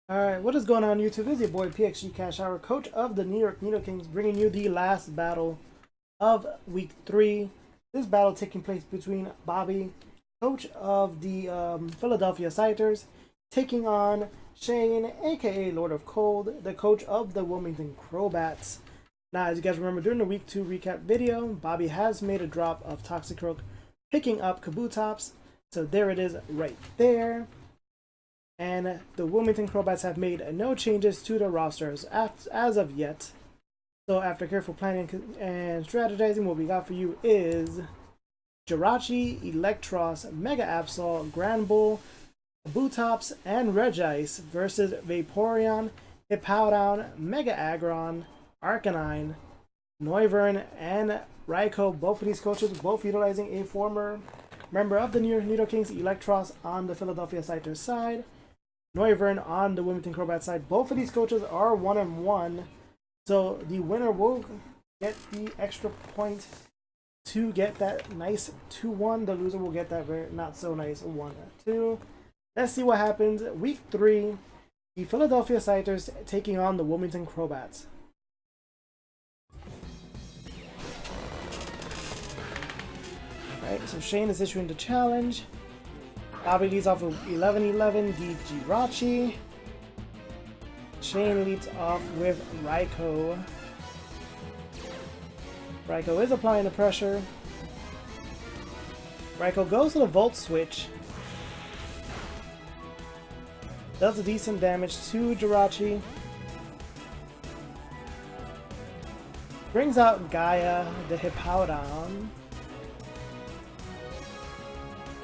Alright, what is going on YouTube? This is your boy PXG Cash Hour, coach of the New York Nido Kings, bringing you the last battle of week 3. This battle taking place between Bobby, coach of the Philadelphia Scythers, taking on Shane, aka Lord of Cold, the coach of the Wilmington Crobats. Now, as you guys remember, during the week 2 recap video, Bobby has made a drop of Toxicroak, picking up Kabutops. So there it is right there. And the Wilmington Crobats have made no changes to the rosters as of yet. So after careful planning and strategizing, what we got for you is Jirachi, Electros, Mega Absol, Granbull, Kabutops, and Regice versus Vaporeon, Hippowdon, Mega Aggron, Arcanine, Noivern, and Raikou. Both of these coaches, both utilizing a former member of the New York Nido Kings, Electros on the Philadelphia Scythers side, Noivern on the Wilmington Crobats side. Both of these coaches are 1-1, so the winner will get the extra point to get that nice 2-1. The loser will get that very not so nice 1-2. Let's see what happens. Week 3, the Philadelphia Scythers taking on the Wilmington Crobats. Alright, so Shane is issuing the challenge. Bobby leads off with 11-11, the Jirachi. Shane leads off with Raikou. Raikou is applying the pressure. Raikou goes to the Volt Switch. Does a decent damage to Jirachi. Brings out Gaia, the Hippowdon.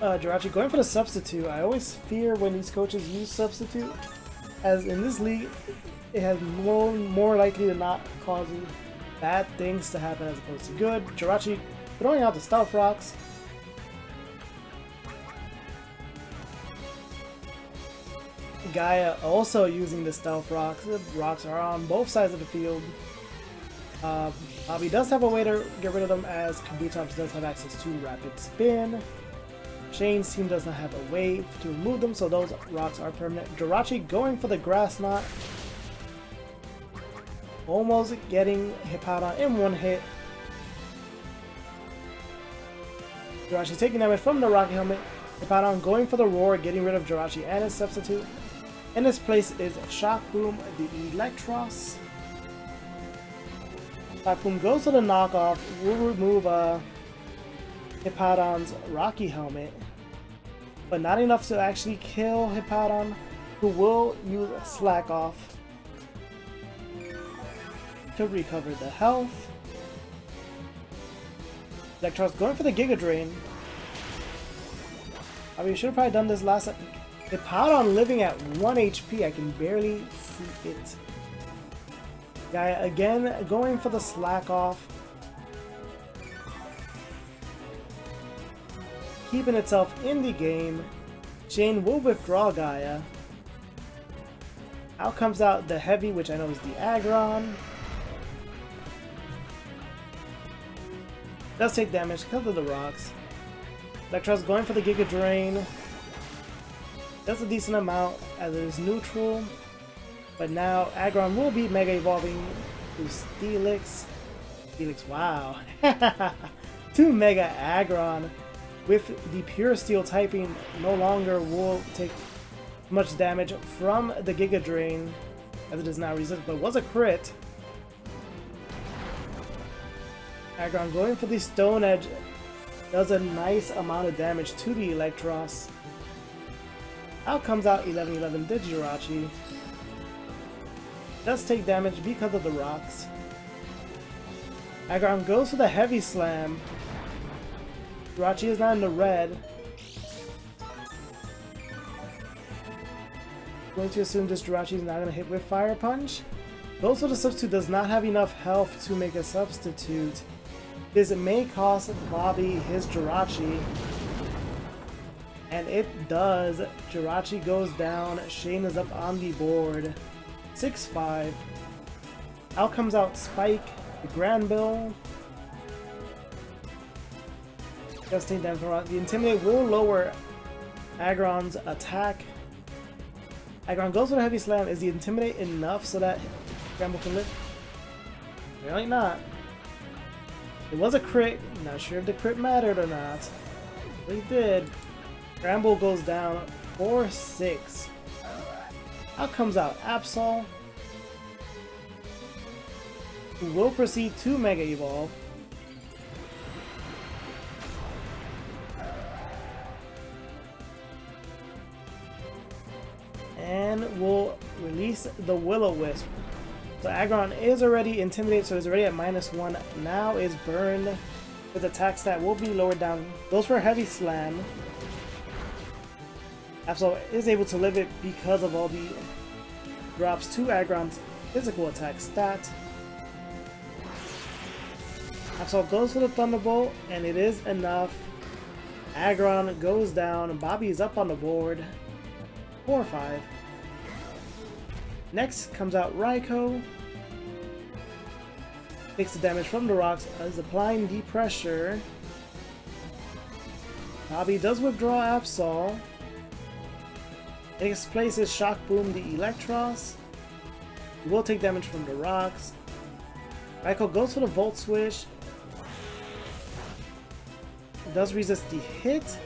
Jirachi going for the substitute. I always fear when these coaches use substitute, as in this league it has more likely to not cause bad things to happen as opposed to good. Jirachi throwing out the Stealth Rocks. Gaia also using the Stealth Rocks. The rocks are on both sides of the field. Bobby does have a way to get rit of them, as Kabutops does have access to Rapid Spin. Shane's team does not have a way to remove them, so those rocks are permanent. Jirachi going for the Grass Knot. Almost getting Hippowdon in one hit. Jirachi taking damage from the Rocky Helmet. Hippowdon going for the Roar, getting rid of Jirachi and his substitute. In this place is Shock Boom, the Electros. Shock Boom goes to the knockoff. We'll remove Hippowdon's Rocky Helmet, but not enough to actually kill Hippowdon, who will use Slack Off to recover the health. Electros going for the Giga Drain. I mean, should have probably done this last time. Hippowdon living at 1 HP, I can barely see it. Gaia again going for the Slack Off, keeping itself in the game. Shane will withdraw Gaia. Out comes out the Heavy, which I know is the Aggron. Does take damage because of the rocks. Electros going for the Giga Drain. Does a decent amount as it is neutral. But now Aggron will be Mega Evolving to Steelix. Steelix, wow. 2 Mega Aggron. With the Pure Steel typing, no longer will take much damage from the Giga Drain, as it is now resistant, but was a crit. Aggron going for the Stone Edge does a nice amount of damage to the Electros. Out comes out 11-11, the Jirachi. Does take damage because of the rocks. Aggron goes for the Heavy Slam. Jirachi is not in the red. Going to assume this Jirachi is not going to hit with Fire Punch. Also, the substitute does not have enough health to make a substitute. This may cost Bobby his Jirachi. And it does. Jirachi goes down. Shane is up on the board. 6-5. Out comes out Spike, the Granbull. Does take damage from the Intimidate will lower Aggron's attack. Aggron goes for the Heavy Slam. Is the Intimidate enough so that Scramble can live? Really not. It was a crit. Not sure if the crit mattered or not. But he did. Scramble goes down 4-6. Out comes out Absol, who will proceed to Mega Evolve. And will release the Will-O-Wisp. So Aggron is already intimidated, so it's already at -1. Now is Burn with attack stat will be lowered down. Goes for a Heavy Slam. Absol is able to live it because of all the drops to Aggron's physical attack stat. Absol goes for the Thunderbolt, and it is enough. Aggron goes down. Bobby is up on the board. 4-5. Next comes out Raikou. Takes the damage from the rocks, is applying the pressure. Bobby does withdraw Absol. It places Shock Boom the Electros. He will take damage from the rocks. Raikou goes for the Volt Switch. Does resist the hit.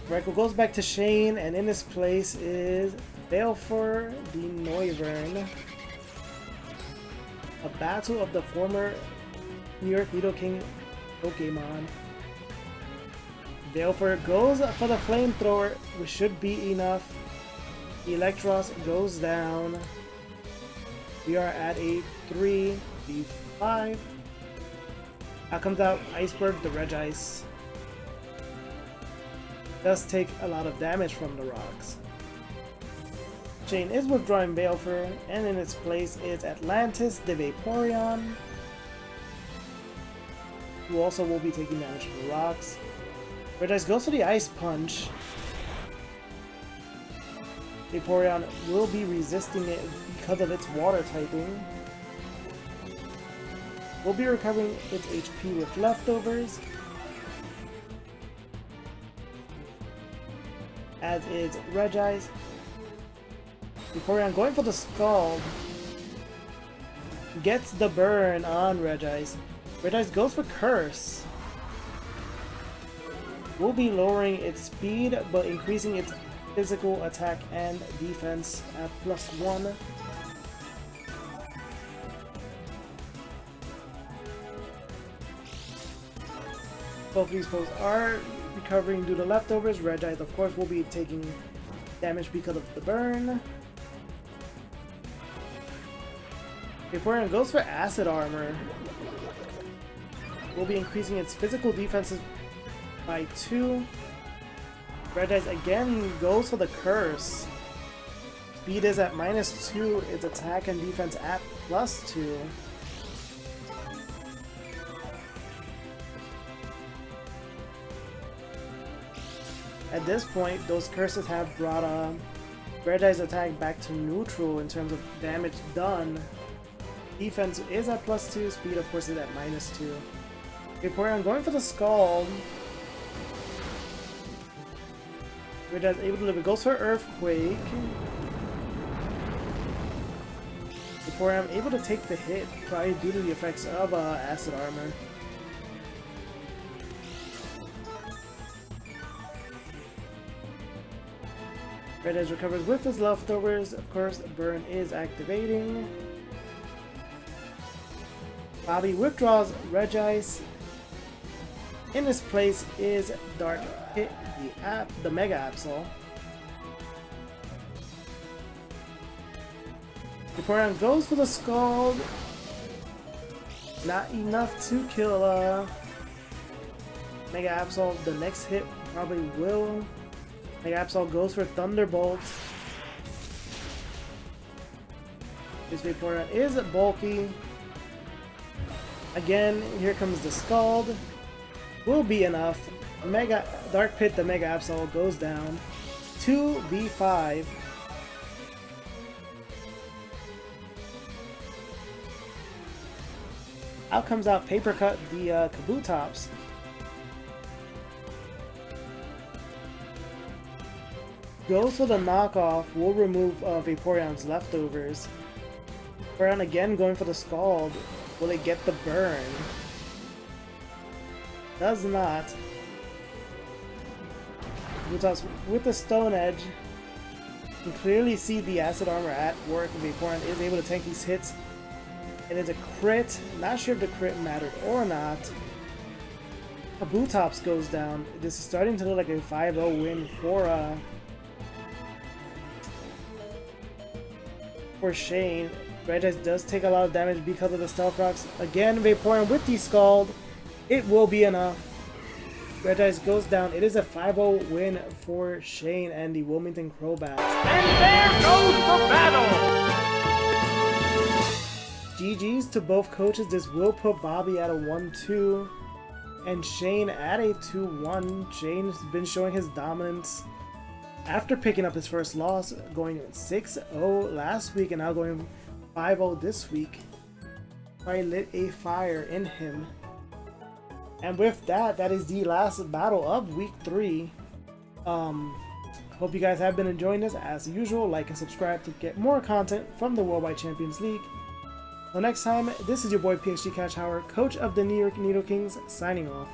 Raikou goes back to Shane, and in his place is Balefur the Noivern. A battle of the former New York Nidoking Pokemon. Balefur goes for the Flamethrower, which should be enough. Electros goes down. We are at a 3v5. Out comes out Iceberg the Regice. Does take a lot of damage from the rocks. Shane is withdrawing Balefur, and in its place is Atlantis the Vaporeon, who also will be taking damage from the rocks. Regice goes for the Ice Punch. Vaporeon will be resisting it because of its water typing. Will be recovering its HP with leftovers, as is Regice. Vaporeon going for the Scald. Gets the burn on Regice. Regice goes for Curse. Will be lowering its speed, but increasing its physical attack and defense at +1. Both of these foes are recovering due to leftovers. Regice, of course, will be taking damage because of the burn. Vaporeon goes for Acid Armor. Will be increasing its physical defenses by 2. Regice again goes for the Curse. Speed is at -2, its attack and defense at +2. At this point, those curses have brought Regice's attack back to neutral in terms of damage done. Defense is at +2, speed of course is at -2. Vaporeon going for the Scald. Regice able to live. It goes for Earthquake. Vaporeon able to take the hit, probably due to the effects of Acid Armor. Regice recovers with his leftovers. Of course, Burn is activating. Bobby withdraws Regice. In his place is Dark Pit, the Mega Absol. Vaporeon goes for the Scald. Not enough to kill Mega Absol. The next hit probably will. Mega Absol goes for Thunderbolt. This Vaporeon is bulky. Again, here comes the Scald. Will be enough. Dark Pit, the Mega Absol goes down. 2v5. Out comes out Paper Cut, the Kabutops. Goes for the knockoff. Will remove Vaporeon's leftovers. Vaporeon again going for the Scald. Will it get the burn? Does not. With the Stone Edge, you can clearly see the Acid Armor at work. Vaporeon is able to tank these hits. It is a crit. Not sure if the crit mattered or not. Kabutops goes down. This is starting to look like a 5-0 win for Shane. Regis does take a lot of damage because of the Stealth Rocks. Again, Vaporeon with the Scald. It will be enough. Regis goes down. It is a 5-0 win for Shane and the Wilmington Crobats. And there goes the battle! GG's to both coaches. This will put Bobby at a 1-2 and Shane at a 2-1. Shane's been showing his dominance after picking up his first loss, going 6-0 last week and now going 5-0 this week. Probably lit a fire in him. And with that, that is the last battle of week 3. Hope you guys have been enjoying this. As usual, like and subscribe to get more content from the Worldwide Champions League. Until next time, this is your boy PhD Cash Hauer, coach of the New York Nido Kings, signing off.